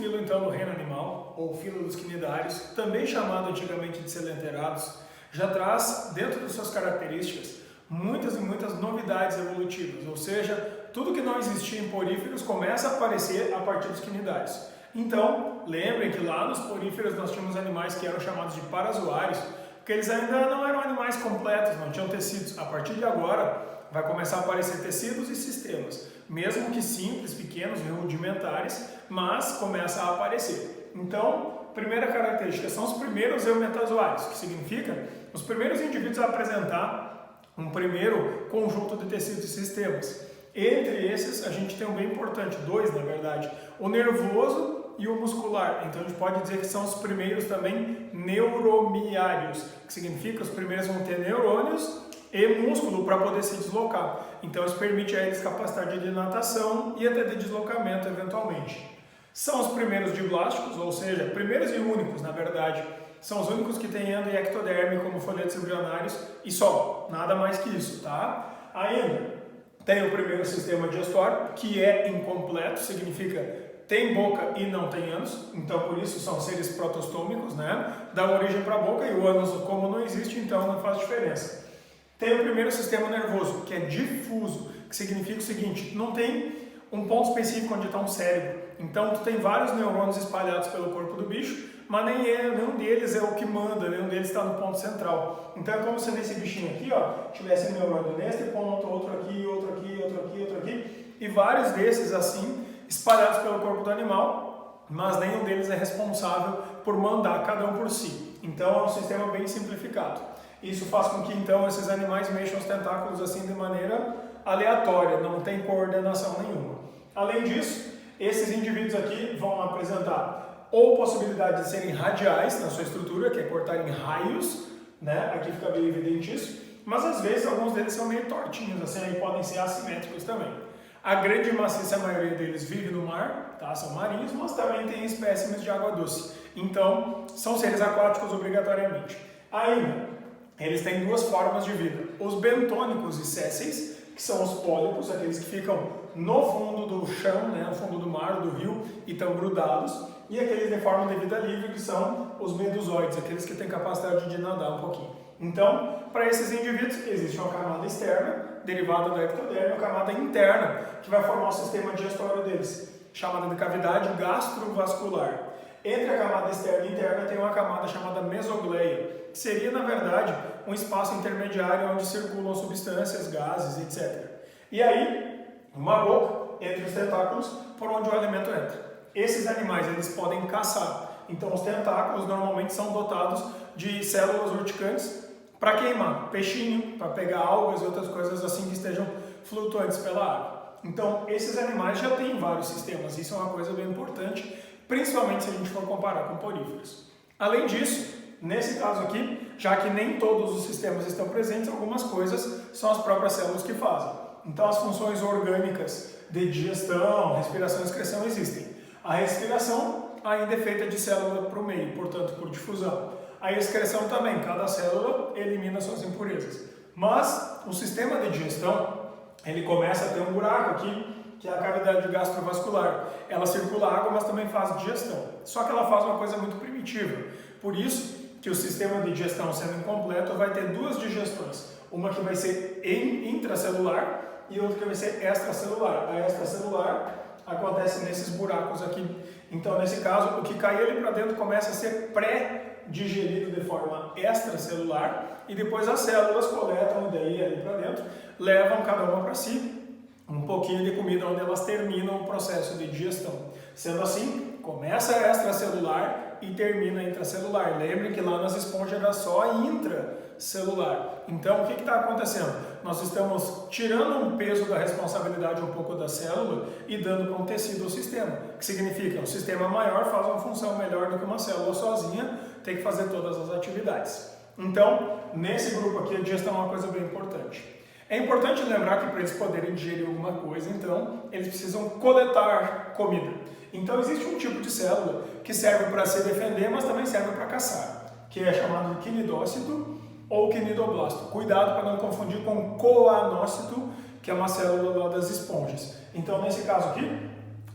filo então do reino animal, ou filo dos quinidários, também chamado antigamente de coelenterados, já traz dentro de suas características muitas e muitas novidades evolutivas, ou seja, tudo que não existia em poríferos começa a aparecer a partir dos quinidários. Então, lembrem que lá nos poríferos nós tínhamos animais que eram chamados de parazoários, porque eles ainda não eram animais completos, não tinham tecidos. A partir de agora, vai começar a aparecer tecidos e sistemas, mesmo que simples, pequenos, rudimentares, mas começa a aparecer. Então, primeira característica, são os primeiros eumetazoários, que significa os primeiros indivíduos a apresentar um primeiro conjunto de tecidos e sistemas. Entre esses, a gente tem um bem importante, dois na verdade, o nervoso e o muscular. Então a gente pode dizer que são os primeiros também neuromiários, que significa que os primeiros vão ter neurônios e músculo para poder se deslocar. Então isso permite a eles capacidade de natação e até de deslocamento eventualmente. São os primeiros diblásticos, ou seja, primeiros e únicos na verdade, são os únicos que têm endo e ectoderme como folhetos embrionários e só, nada mais que isso, tá? Ainda tem o primeiro sistema digestório, que é incompleto, significa tem boca e não tem ânus, então por isso são seres protostômicos, né? Dá origem para a boca e o ânus, como não existe, então não faz diferença. Tem o primeiro sistema nervoso, que é difuso, que significa o seguinte, não tem um ponto específico onde está um cérebro, então tu tem vários neurônios espalhados pelo corpo do bicho, mas nenhum deles é o que manda, nenhum deles está no ponto central. Então é como se nesse bichinho aqui, ó, tivesse neurônio neste ponto, outro aqui, outro aqui, outro aqui, outro aqui, e vários desses assim, espalhados pelo corpo do animal, mas nenhum deles é responsável por mandar, cada um por si. Então é um sistema bem simplificado. Isso faz com que então esses animais mexam os tentáculos assim de maneira aleatória, não tem coordenação nenhuma. Além disso, esses indivíduos aqui vão apresentar ou possibilidade de serem radiais na sua estrutura, que é cortar em raios, né? Aqui fica bem evidente isso, mas às vezes alguns deles são meio tortinhos, assim, aí podem ser assimétricos também. A grande maciça maioria deles vive no mar, tá? São marinhos, mas também tem espécimes de água doce. Então, são seres aquáticos obrigatoriamente. Ainda, eles têm duas formas de vida. Os bentônicos e sésseis, que são os pólipos, aqueles que ficam no fundo do chão, né? No fundo do mar, do rio, e estão grudados. E aqueles de forma de vida livre, que são os medusoides, aqueles que têm capacidade de nadar um pouquinho. Então, para esses indivíduos, existe uma camada externa, derivada da ectoderme, uma camada interna, que vai formar o sistema digestório deles, chamada de cavidade gastrovascular. Entre a camada externa e interna tem uma camada chamada mesogleia, que seria, na verdade, um espaço intermediário onde circulam substâncias, gases, etc. E aí, uma boca entre os tentáculos, por onde o alimento entra. Esses animais, eles podem caçar. Então, os tentáculos normalmente são dotados de células urticantes para queimar peixinho, para pegar algas e outras coisas assim que estejam flutuantes pela água. Então, esses animais já têm vários sistemas, isso é uma coisa bem importante, principalmente se a gente for comparar com poríferos. Além disso, nesse caso aqui, já que nem todos os sistemas estão presentes, algumas coisas são as próprias células que fazem. Então, as funções orgânicas de digestão, respiração e excreção existem. A respiração ainda é feita de célula para o meio, portanto, por difusão. A excreção também, cada célula elimina suas impurezas. Mas o sistema de digestão, ele começa a ter um buraco aqui, que é a cavidade gastrovascular. Ela circula água, mas também faz digestão. Só que ela faz uma coisa muito primitiva. Por isso que o sistema de digestão, sendo incompleto, vai ter duas digestões. Uma que vai ser intracelular e outra que vai ser extracelular. A extracelular acontece nesses buracos aqui. Então, nesse caso, o que cai ali para dentro começa a ser pré-digerido de forma extracelular e depois as células coletam daí ali para dentro, levam cada uma para si um pouquinho de comida onde elas terminam o processo de digestão. Sendo assim, começa a extracelular e termina a intracelular. Lembrem que lá nas esponjas era só intracelular. Então, o que está acontecendo? Nós estamos tirando um peso da responsabilidade um pouco da célula e dando para um tecido ou sistema. Que significa, um sistema maior faz uma função melhor do que uma célula sozinha, tem que fazer todas as atividades. Então, nesse grupo aqui, a digestão é uma coisa bem importante. É importante lembrar que para eles poderem digerir alguma coisa, então, eles precisam coletar comida. Então, existe um tipo de célula que serve para se defender, mas também serve para caçar, que é chamado de quinidócito ou quinidoblasto. Cuidado para não confundir com coanócito, que é uma célula lá das esponjas. Então, nesse caso aqui,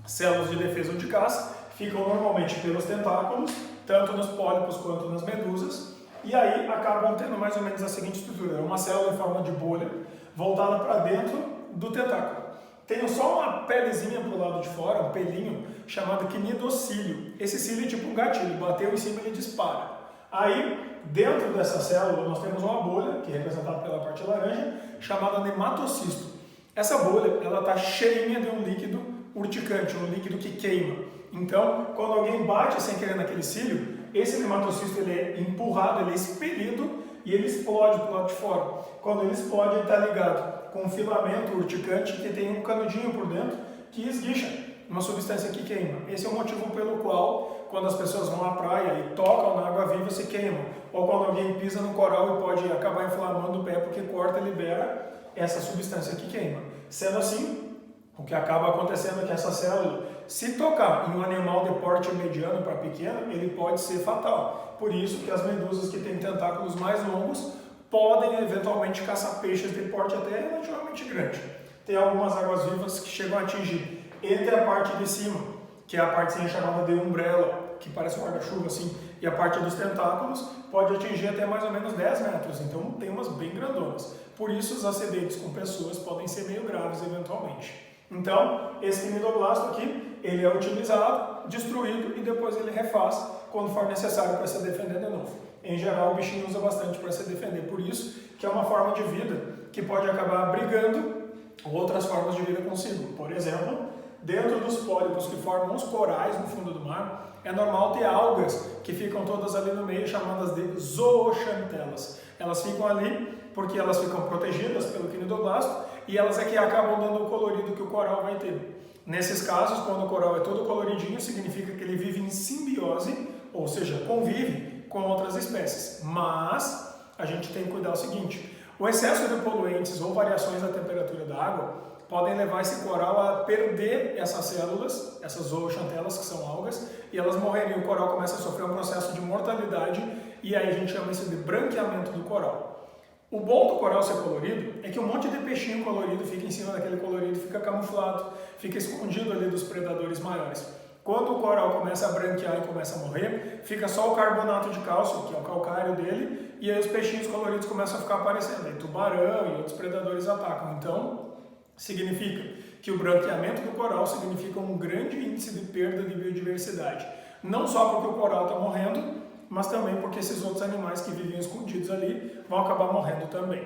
células de defesa ou de caça ficam normalmente pelos tentáculos, tanto nos pólipos quanto nas medusas, e aí acabam tendo mais ou menos a seguinte estrutura: é uma célula em forma de bolha voltada para dentro do tentáculo. Tem só uma pelezinha para o lado de fora, um pelinho, chamado cnidocílio. Esse cílio é tipo um gatilho, bateu em cima e ele dispara. Aí, dentro dessa célula, nós temos uma bolha, que é representada pela parte laranja, chamada nematocisto. Essa bolha, ela está cheinha de um líquido urticante, um líquido que queima. Então, quando alguém bate sem querer naquele cílio, esse nematocisto ele é empurrado, ele é expelido e ele explode para o lado de fora. Quando ele explode, ele está ligado com um filamento urticante que tem um canudinho por dentro que esguicha uma substância que queima. Esse é o motivo pelo qual, quando as pessoas vão à praia e tocam na água viva, se queimam. Ou quando alguém pisa no coral e pode acabar inflamando o pé porque corta e libera essa substância que queima. Sendo assim, o que acaba acontecendo é que essa célula, se tocar em um animal de porte mediano para pequeno, ele pode ser fatal. Por isso que as medusas que têm tentáculos mais longos podem eventualmente caçar peixes de porte até relativamente grande. Tem algumas águas-vivas que chegam a atingir entre a parte de cima, que é a partezinha chamada de umbrella, que parece um guarda-chuva assim, e a parte dos tentáculos pode atingir até mais ou menos 10 metros, então tem umas bem grandonas. Por isso os acidentes com pessoas podem ser meio graves eventualmente. Então, esse cnidoblasto aqui, ele é utilizado, destruído e depois ele refaz quando for necessário para se defender de novo. Em geral, o bichinho usa bastante para se defender, por isso que é uma forma de vida que pode acabar abrigando outras formas de vida consigo. Por exemplo, dentro dos pólipos que formam os corais no fundo do mar, é normal ter algas que ficam todas ali no meio, chamadas de zooxantelas. Elas ficam ali porque elas ficam protegidas pelo cnidoblasto e elas é que acabam dando o colorido que o coral vai ter. Nesses casos, quando o coral é todo coloridinho, significa que ele vive em simbiose, ou seja, convive com outras espécies. Mas a gente tem que cuidar o seguinte: o excesso de poluentes ou variações da temperatura da água podem levar esse coral a perder essas células, essas zooxantelas, que são algas, e elas morrerem. O coral começa a sofrer um processo de mortalidade e aí a gente chama isso de branqueamento do coral. O bom do coral ser colorido é que um monte de peixinho colorido fica em cima daquele colorido, fica camuflado, fica escondido ali dos predadores maiores. Quando o coral começa a branquear e começa a morrer, fica só o carbonato de cálcio, que é o calcário dele, e aí os peixinhos coloridos começam a ficar aparecendo. Aí tubarão e outros predadores atacam. Então, significa que o branqueamento do coral significa um grande índice de perda de biodiversidade. Não só porque o coral está morrendo, mas também porque esses outros animais que viviam escondidos ali vão acabar morrendo também.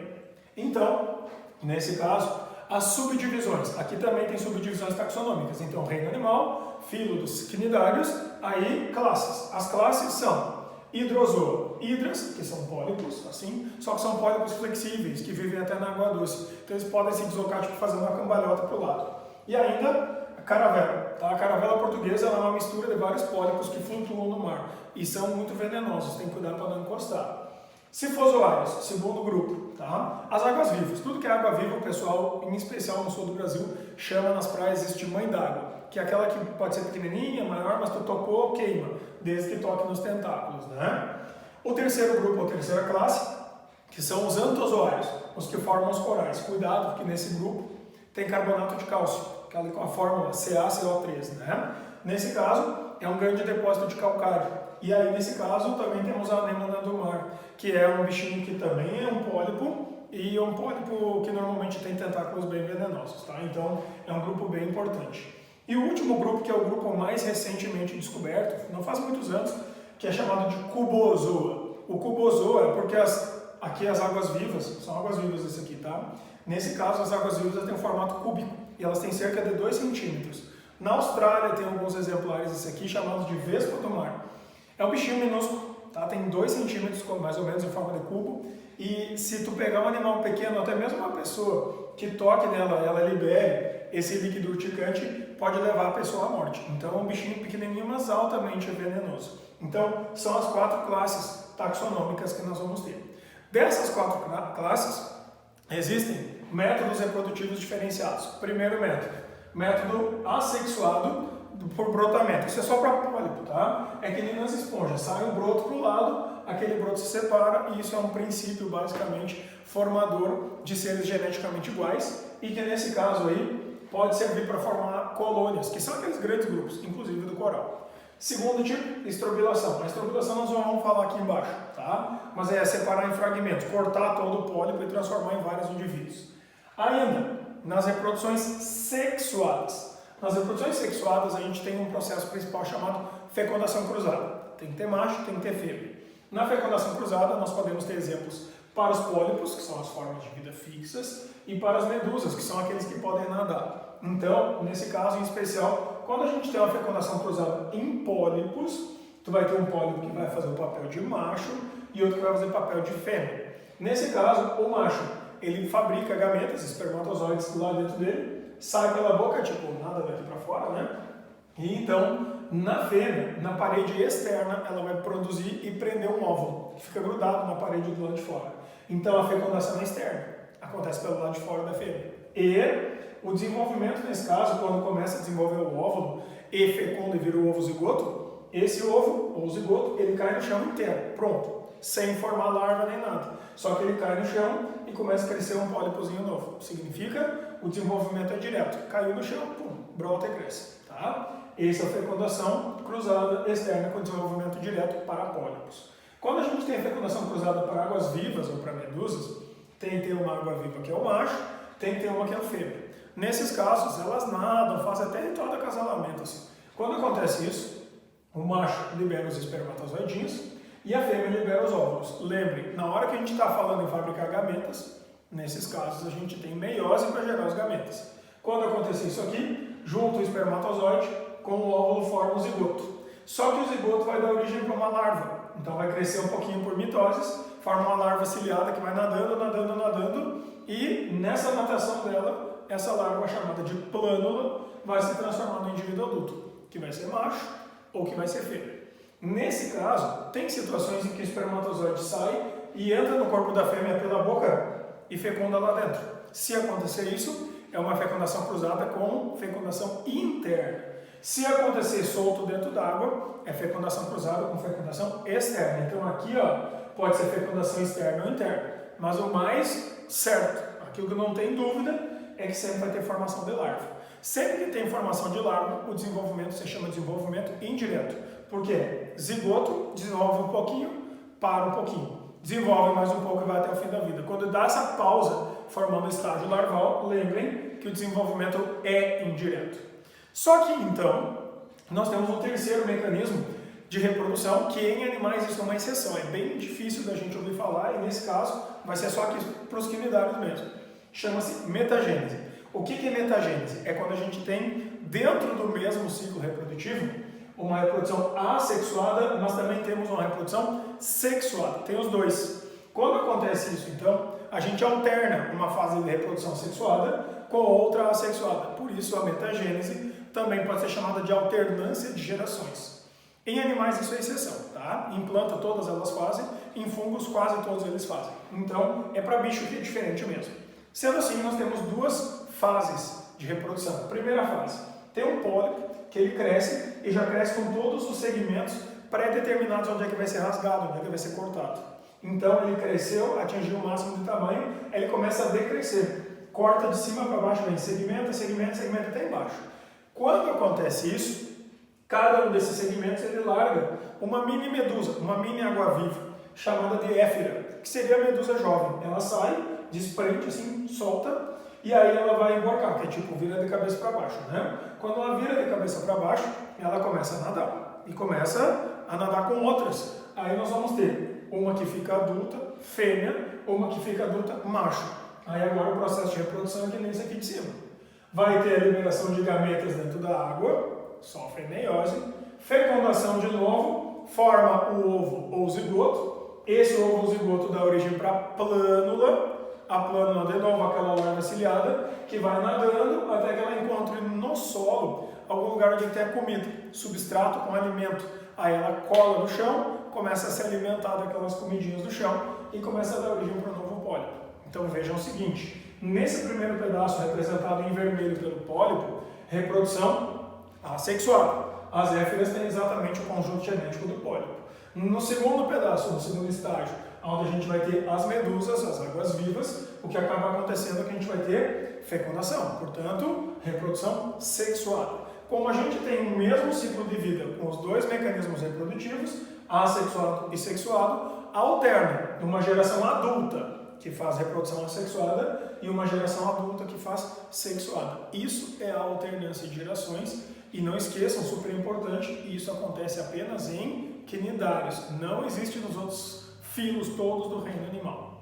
Então, nesse caso, as subdivisões. Aqui também tem subdivisões taxonômicas. Então, reino animal, filo dos cnidários, aí classes. As classes são hidrozoa, hidras, que são pólipos, assim, só que são pólipos flexíveis, que vivem até na água doce. Então, eles podem se deslocar, tipo, fazendo uma cambalhota para o lado. E ainda, a caravela. Tá? A caravela portuguesa ela é uma mistura de vários pólipos que flutuam no mar e são muito venenosos, tem que cuidar para não encostar. Sifozoários, segundo grupo, tá? As águas-vivas. Tudo que é água-viva, o pessoal, em especial no sul do Brasil, chama nas praias de mãe d'água, que é aquela que pode ser pequenininha, maior, mas tu tocou, queima, desde que toque nos tentáculos, né? O terceiro grupo, ou terceira classe, que são os antozoários, os que formam os corais. Cuidado, porque nesse grupo tem carbonato de cálcio, aquela com a fórmula CaCO3, né? Nesse caso, é um grande depósito de calcário. E aí, nesse caso, também temos a anêmona do mar, que é um bichinho que também é um pólipo, e é um pólipo que normalmente tem tentáculos bem venenosos, tá? Então, é um grupo bem importante. E o último grupo, que é o grupo mais recentemente descoberto, não faz muitos anos, que é chamado de cubozoa. O cubozoa é porque aqui as águas-vivas, são águas-vivas esse aqui, tá? Nesse caso, as águas-vivas têm um formato cúbico, e elas têm cerca de 2 centímetros. Na Austrália tem alguns exemplares esse aqui, chamados de vespa do mar. É um bichinho minúsculo, tá? Tem 2 centímetros, mais ou menos, em forma de cubo. E se tu pegar um animal pequeno, até mesmo uma pessoa que toque nela, ela libere esse líquido urticante, pode levar a pessoa à morte. Então é um bichinho pequenininho, mas altamente venenoso. Então são as 4 classes taxonômicas que nós vamos ter. Dessas 4 classes, existem métodos reprodutivos diferenciados. Primeiro método assexuado por brotamento. Isso é só para pólipo, tá? É que nem nas esponjas, sai um broto para o lado, aquele broto se separa e isso é um princípio basicamente formador de seres geneticamente iguais e que nesse caso aí pode servir para formar colônias, que são aqueles grandes grupos, inclusive do coral. Segundo tipo, estrobilação. A estrobilação nós vamos falar aqui embaixo, tá? Mas é separar em fragmentos, cortar todo o pólipo e transformar em vários indivíduos. Ainda, nas reproduções sexuadas. Nas reproduções sexuadas a gente tem um processo principal chamado fecundação cruzada. Tem que ter macho, tem que ter fêmea. Na fecundação cruzada nós podemos ter exemplos para os pólipos, que são as formas de vida fixas, e para as medusas, que são aqueles que podem nadar. Então, nesse caso em especial, quando a gente tem uma fecundação cruzada em pólipos, tu vai ter um pólipo que vai fazer o papel de macho e outro que vai fazer o papel de fêmea. Nesse caso, o macho, ele fabrica gametas, espermatozoides lá dentro dele, sai pela boca, tipo, nada daqui para fora, né? E então, na fêmea, na parede externa, ela vai produzir e prender um óvulo, que fica grudado na parede do lado de fora. Então, a fecundação é externa, acontece pelo lado de fora da fêmea. E o desenvolvimento, nesse caso, quando começa a desenvolver o óvulo e fecunda e vira o ovo zigoto, esse ovo, ou zigoto, ele cai no chão inteiro, pronto, sem formar larva nem nada. Só que ele cai no chão e começa a crescer um pólipozinho novo. Significa, o desenvolvimento é direto. Caiu no chão, pum, brota e cresce, tá? Essa é a fecundação cruzada externa com desenvolvimento direto para pólipos. Quando a gente tem a fecundação cruzada para águas vivas ou para medusas, tem que ter uma água viva que é o macho, tem que ter uma que é a fêmea. Nesses casos, elas nadam, fazem até ritual de acasalamento. Assim. Quando acontece isso, o macho libera os espermatozoidinhos e a fêmea libera os óvulos. Lembre, na hora que a gente está falando em fabricar gametas, nesses casos a gente tem meiose para gerar os gametas. Quando acontecer isso aqui, junto o espermatozoide com o óvulo forma o zigoto. Só que o zigoto vai dar origem para uma larva. Então vai crescer um pouquinho por mitoses, forma uma larva ciliada que vai nadando, nadando, nadando, e nessa natação dela, essa larva chamada de plânula vai se transformar no indivíduo adulto, que vai ser macho ou que vai ser fêmea. Nesse caso, tem situações em que o espermatozoide sai e entra no corpo da fêmea pela boca e fecunda lá dentro. Se acontecer isso, é uma fecundação cruzada com fecundação interna. Se acontecer solto dentro d'água, é fecundação cruzada com fecundação externa. Então aqui ó, pode ser fecundação externa ou interna. Mas o mais certo, aquilo que não tem dúvida, é que sempre vai ter formação de larva. Sempre que tem formação de larva, o desenvolvimento se chama desenvolvimento indireto. Por quê? Zigoto desenvolve um pouquinho, para um pouquinho. Desenvolve mais um pouco e vai até o fim da vida. Quando dá essa pausa, formando o estágio larval, lembrem que o desenvolvimento é indireto. Só que, então, nós temos um terceiro mecanismo de reprodução, que em animais isso é uma exceção. É bem difícil da gente ouvir falar, e nesse caso, vai ser só aqui para os quinidários mesmo. Chama-se metagênese. O que é metagênese? É quando a gente tem, dentro do mesmo ciclo reprodutivo, uma reprodução assexuada, mas também temos uma reprodução sexuada. Tem os dois. Quando acontece isso, então, a gente alterna uma fase de reprodução sexuada com outra assexuada. Por isso, a metagênese também pode ser chamada de alternância de gerações. Em animais isso é exceção, tá? Em planta todas elas fazem, em fungos quase todos eles fazem. Então, é para bicho que é diferente mesmo. Sendo assim, nós temos duas fases de reprodução. Primeira fase, tem um pólipo que ele cresce e já cresce com todos os segmentos pré-determinados onde é que vai ser rasgado, onde é que vai ser cortado. Então ele cresceu, atingiu o máximo de tamanho, ele começa a decrescer. Corta de cima para baixo, vem segmenta, segmenta, segmenta até embaixo. Quando acontece isso, cada um desses segmentos ele larga uma mini medusa, uma mini água-viva, chamada de éfira, que seria a medusa jovem. Ela sai, desprende assim, solta, e aí ela vai emborcar, que é tipo vira de cabeça para baixo, né? Quando ela vira de cabeça para baixo, ela começa a nadar. E começa a nadar com outras. Aí nós vamos ter uma que fica adulta, fêmea, uma que fica adulta, macho. Aí agora o processo de reprodução é que nem esse aqui de cima. Vai ter a liberação de gametas dentro da água, sofre meiose, fecundação de novo, forma o ovo ou zigoto. Esse ovo ou zigoto dá origem para a plânula. A plânula, de novo, aquela larva ciliada, que vai nadando até que ela encontre no solo algum lugar onde tem a comida, substrato com alimento. Aí ela cola no chão, começa a se alimentar daquelas comidinhas do chão e começa a dar origem para um novo pólipo. Então vejam o seguinte, nesse primeiro pedaço representado em vermelho pelo pólipo, reprodução assexuada. As éfiras têm exatamente o conjunto genético do pólipo. No segundo pedaço, no segundo estágio, onde a gente vai ter as medusas, as águas-vivas, o que acaba acontecendo é que a gente vai ter fecundação, portanto, reprodução sexuada. como a gente tem o mesmo ciclo de vida com os dois mecanismos reprodutivos, assexuado e sexuado, alterna uma geração adulta que faz reprodução assexuada e uma geração adulta que faz sexuada. Isso é a alternância de gerações e não esqueçam, super importante, isso acontece apenas em quinidários, não existe nos outros filos todos do reino animal.